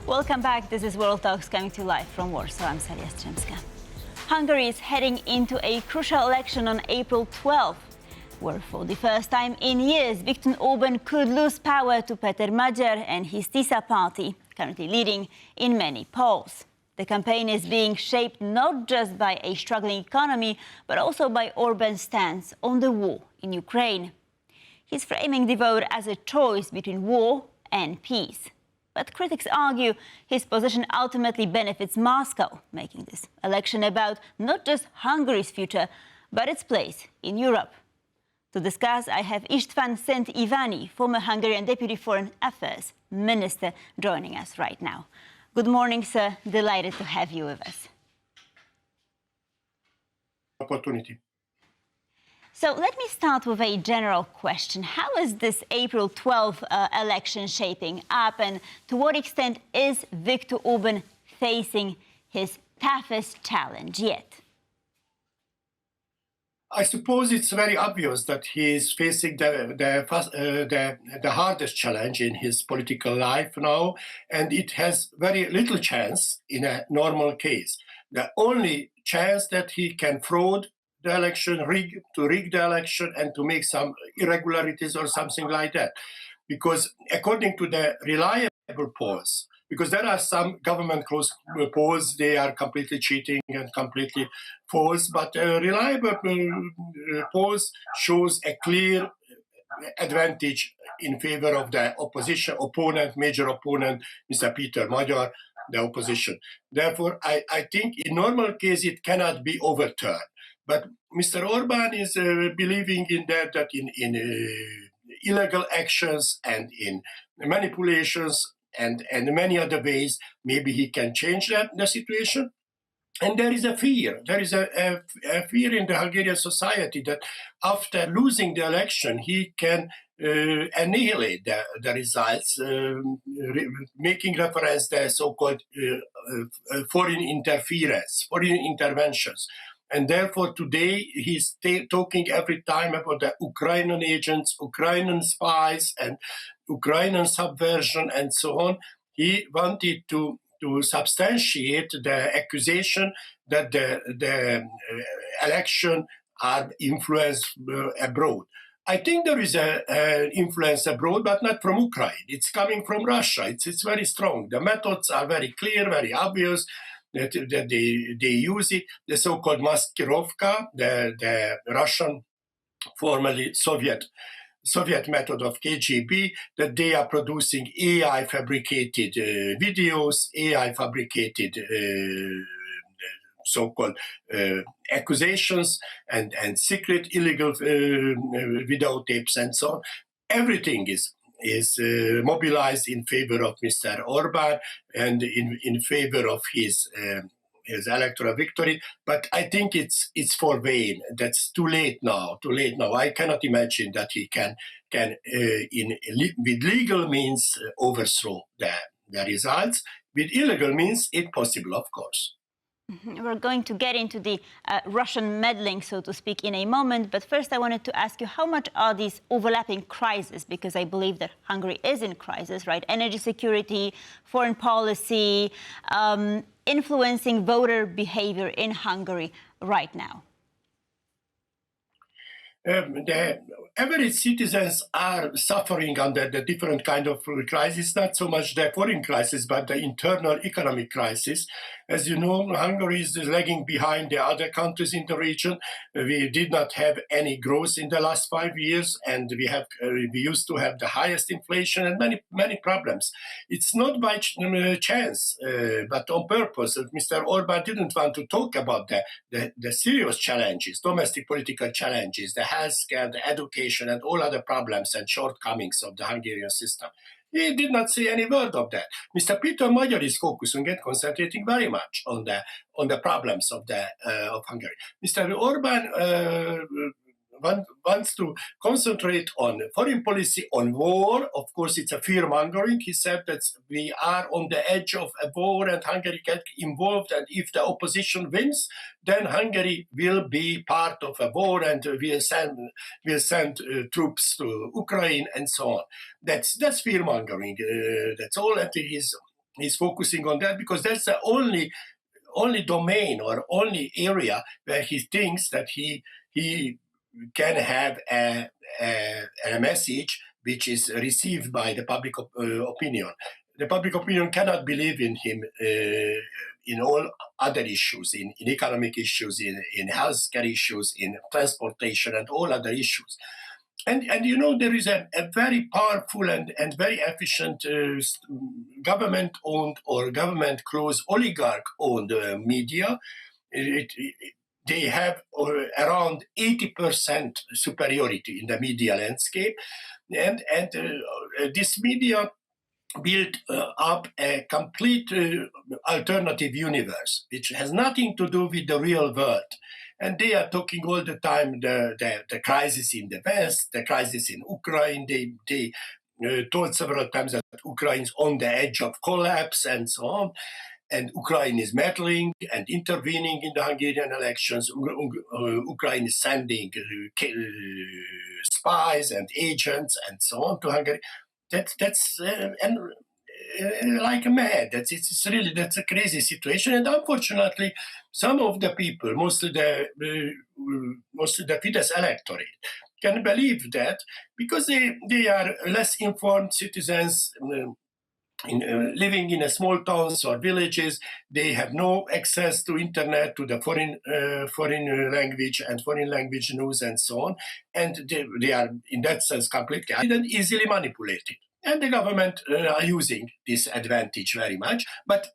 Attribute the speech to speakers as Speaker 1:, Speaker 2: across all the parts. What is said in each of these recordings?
Speaker 1: Welcome back. This is World Talks coming to you live from Warsaw. I'm Jastrzębska. Hungary is heading into a crucial election on April 12th, where for the first time in years, Viktor Orbán could lose power to Péter Magyar and his Tisza party, currently leading in many polls. The campaign is being shaped not just by a struggling economy, but also by Orbán's stance on the war in Ukraine. He's framing the vote as a choice between war and peace. But critics argue his position ultimately benefits Moscow, making this election about not just Hungary's future, but its place in Europe. To discuss, I have István Szent-Iványi, former Hungarian Deputy Foreign Affairs Minister, joining us right now. Good morning, sir. Delighted to have you with us.
Speaker 2: Opportunity.
Speaker 1: So let me start with a general question. How is this April 12th election shaping up, and to what extent is Viktor Orbán facing his toughest challenge yet?
Speaker 2: I suppose it's very obvious that he is facing the hardest challenge in his political life now, and it has very little chance in a normal case. The only chance that he can fraud the election, rig the election, and to make some irregularities or something like that. Because according to the reliable polls, because there are some government close polls, they are completely cheating and completely false, but reliable polls shows a clear advantage in favor of the major opponent, Mr. Péter Magyar, the opposition. Therefore, I think in normal case it cannot be overturned. But Mr. Orbán is believing in that in illegal actions and in manipulations and many other ways, maybe he can change the situation. And there is a fear. There is a fear in the Hungarian society that after losing the election, he can annihilate the results, making reference to the so-called foreign interference, foreign interventions. And therefore, today, he's talking every time about the Ukrainian agents, Ukrainian spies, and Ukrainian subversion, and so on. He wanted to substantiate the accusation that the election are influenced abroad. I think there is an influence abroad, but not from Ukraine. It's coming from Russia. It's very strong. The methods are very clear, very obvious. That they use it, the so-called maskirovka, the Russian, formerly Soviet method of KGB, that they are producing AI-fabricated videos, AI-fabricated so-called accusations and secret illegal videotapes and so on. Everything is mobilized in favor of Mr. Orbán and in favor of his electoral victory. But I think it's for vain. That's too late now. I cannot imagine that he can with legal means overthrow the results. With illegal means, it's possible, of course.
Speaker 1: We're going to get into the Russian meddling, so to speak, in a moment. But first, I wanted to ask you, how much are these overlapping crises? Because I believe that Hungary is in crisis, right? Energy security, foreign policy, influencing voter behavior in Hungary right now.
Speaker 2: The average citizens are suffering under the different kind of crisis, not so much the foreign crisis, but the internal economic crisis. As you know, Hungary is lagging behind the other countries in the region. We did not have any growth in the last 5 years, and we used to have the highest inflation and many problems. It's not by chance, but on purpose. Mr. Orbán didn't want to talk about the serious challenges, domestic political challenges, the healthcare, the education, and all other problems and shortcomings of the Hungarian system. He did not say any word of that. Mr. Péter Magyar is focusing and concentrating very much on the problems of Hungary. Mr. Orbán wants to concentrate on foreign policy, on war. Of course, it's a fear-mongering. He said that we are on the edge of a war and Hungary gets involved, and if the opposition wins, then Hungary will be part of a war and will send troops to Ukraine and so on. That's fear-mongering. That's all that he is he's focusing on that because that's the only domain or only area where he thinks that he can have a message which is received by the public opinion. The public opinion cannot believe in him in all other issues, in economic issues, in healthcare issues, in transportation, and all other issues. And you know, there is a very powerful and very efficient government-owned or government-close oligarch-owned media. They have around 80% superiority in the media landscape. And this media built up a complete alternative universe, which has nothing to do with the real world. And they are talking all the time the crisis in the West, the crisis in Ukraine. They told several times that Ukraine is on the edge of collapse and so on. And Ukraine is meddling and intervening in the Hungarian elections. Ukraine is sending spies and agents and so on to Hungary. That's like mad. That's a crazy situation. And unfortunately, some of the people, mostly the Fidesz electorate, can believe that because they are less informed citizens. Living in small towns or villages, they have no access to internet, to the foreign language and foreign language news and so on, and they are in that sense completely and easily manipulated. And the government are using this advantage very much, but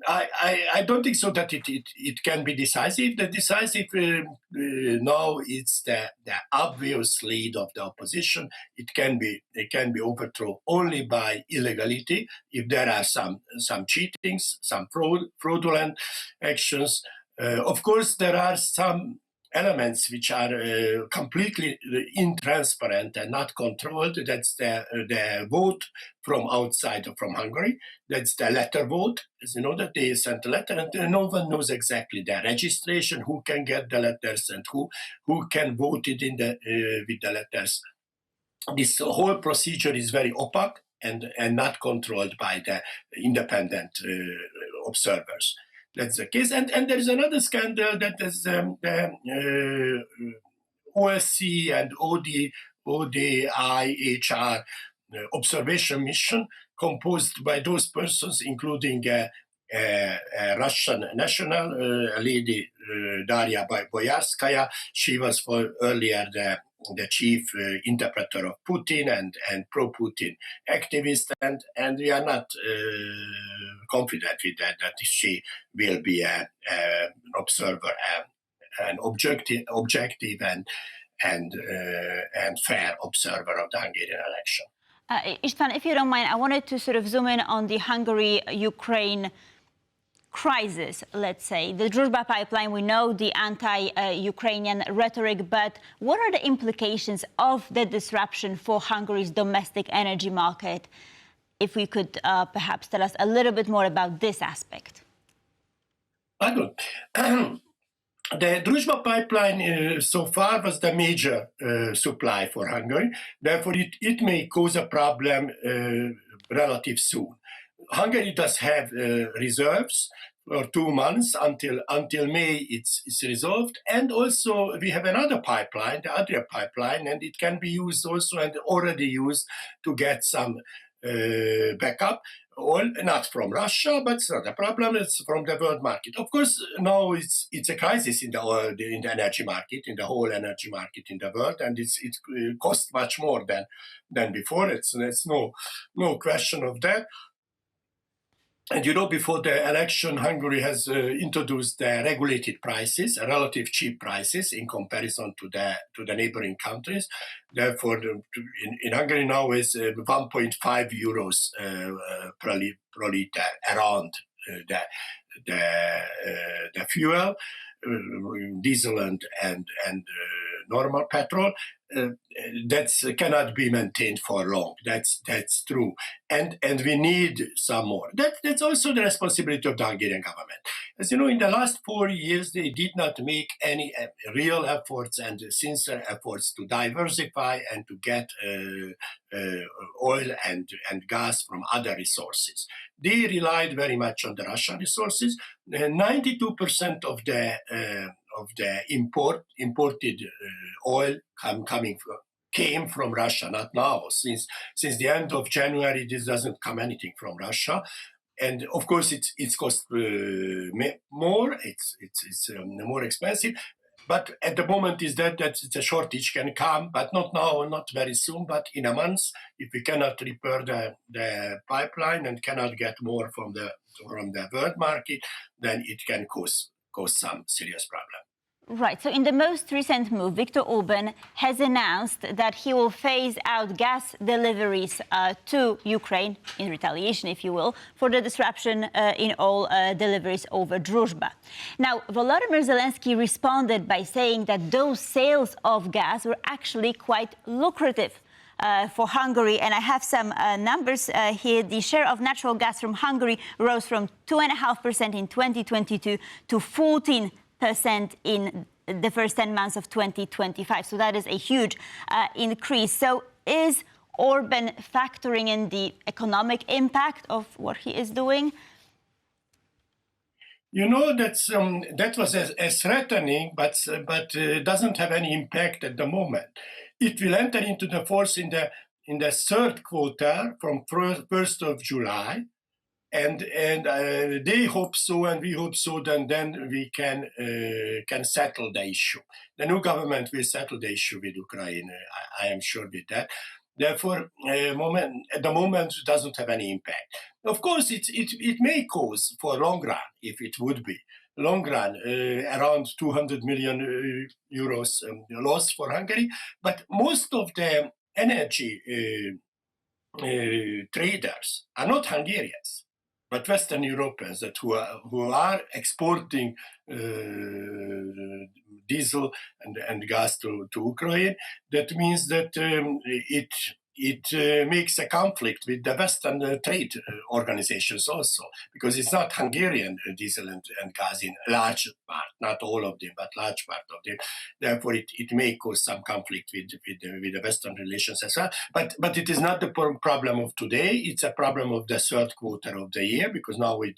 Speaker 2: I don't think so that it can be decisive. The decisive now is the obvious lead of the opposition. It can be overthrown only by illegality if there are some cheatings, some fraudulent actions. Of course, there are some elements which are completely intransparent and not controlled. That's the vote from outside from Hungary. That's the letter vote. As you know, that they sent a letter and no one knows exactly the registration, who can get the letters and who can vote it in with the letters. This whole procedure is very opaque and not controlled by the independent observers. That's the case. And there is another scandal that is the OSCE and ODIHR observation mission composed by those persons, including a Russian national, lady Daria Boyarskaya. She was earlier the chief interpreter of Putin and pro-Putin activist, and we are not confident with that she will be an observer, an objective and fair observer of the Hungarian election.
Speaker 1: István, if you don't mind, I wanted to sort of zoom in on the Hungary-Ukraine crisis, let's say. The Druzhba pipeline, we know the anti-Ukrainian rhetoric, but what are the implications of the disruption for Hungary's domestic energy market? If we could perhaps tell us a little bit more about this aspect.
Speaker 2: The Druzhba pipeline so far was the major supply for Hungary. Therefore, it may cause a problem relatively soon. Hungary does have reserves for 2 months until May. It's resolved, and also we have another pipeline, the Adria pipeline, and it can be used also and already used to get some backup. Not from Russia, but it's not a problem. It's from the world market. Of course, now it's a crisis in the energy market, in the whole energy market in the world, and it costs much more than before. It's no question of that. And you know, before the election, Hungary has introduced regulated prices, relative cheap prices in comparison to the neighboring countries. Therefore, in Hungary now is 1.5 euros per liter around the fuel, diesel and normal petrol. That cannot be maintained for long. That's true, and we need some more. That's also the responsibility of the Hungarian government. As you know, in the last 4 years, they did not make any real efforts and sincere efforts to diversify and to get oil and gas from other resources. They relied very much on the Russian resources. 92% of the imported oil came from Russia, not now. Since the end of January, this doesn't come anything from Russia. And of course, it's cost more. It's more expensive. But at the moment is that the shortage can come, but not now, not very soon, but in a month, if we cannot repair the pipeline and cannot get more from the world market, then it can cause some serious problem.
Speaker 1: Right. So in the most recent move, Viktor Orbán has announced that he will phase out gas deliveries to Ukraine, in retaliation, if you will, for the disruption in all deliveries over Druzhba. Now, Volodymyr Zelensky responded by saying that those sales of gas were actually quite lucrative for Hungary. And I have some numbers here. The share of natural gas from Hungary rose from 2.5% in 2022 to 14% in the first 10 months of 2025. So that is a huge increase. So is Orbán factoring in the economic impact of what he is doing?
Speaker 2: You know, that was a threatening, but doesn't have any impact at the moment. It will enter into the force in the third quarter from 1st of July. And they hope so, and we hope so. Then we can settle the issue. The new government will settle the issue with Ukraine. I am sure with that. Therefore, at the moment, it doesn't have any impact. Of course, it may cause for long run, if it would be long run, around 200 million euros loss for Hungary. But most of the energy traders are not Hungarians, but Western Europeans who are exporting diesel and gas to Ukraine. That means that it makes a conflict with the Western trade organizations also, because it's not Hungarian diesel and gas in large part, not all of them, but large part of them. Therefore, it may cause some conflict with the Western relations as well. But it is not the problem of today. It's a problem of the third quarter of the year, because now it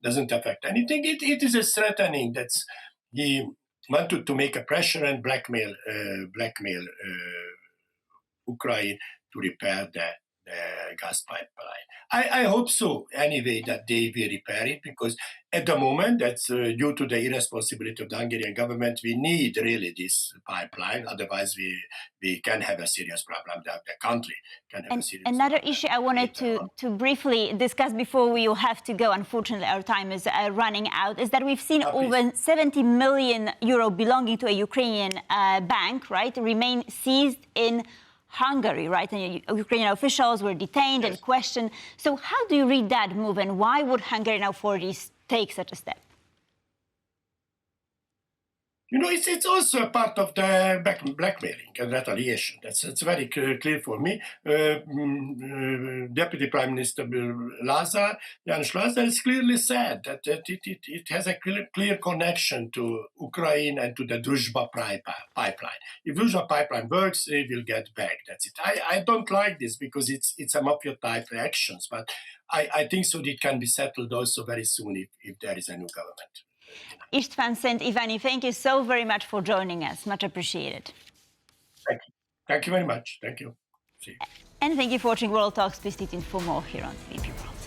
Speaker 2: doesn't affect anything. It is a threatening that he wanted to make a pressure and blackmail Ukraine to repair the gas pipeline. I hope so anyway that they will repair it, because at the moment that's due to the irresponsibility of the Hungarian government. We need really this pipeline, otherwise we can have a serious problem. The country can have a serious
Speaker 1: another
Speaker 2: problem.
Speaker 1: issue I wanted to briefly discuss before we will have to go, unfortunately our time is running out, is that we've seen over 70 million euro belonging to a Ukrainian bank, right, remain seized in Hungary, right? And Ukrainian officials were detained and questioned. So how do you read that move, and why would Hungarian authorities take such a step?
Speaker 2: You know, it's also a part of the blackmailing and retaliation. It's very clear for me. Deputy Prime Minister János Lázár has clearly said that it has a clear connection to Ukraine and to the Druzhba pipeline. If Druzhba pipeline works, they will get back. That's it. I don't like this because it's a mafia type actions, but I think so it can be settled also very soon if there is a new government.
Speaker 1: István Szent-Iványi, thank you so very much for joining us. Much appreciated.
Speaker 2: Thank you. Thank you very much. Thank you. See you.
Speaker 1: And thank you for watching World Talks. Please stay tuned for more here on TVP World.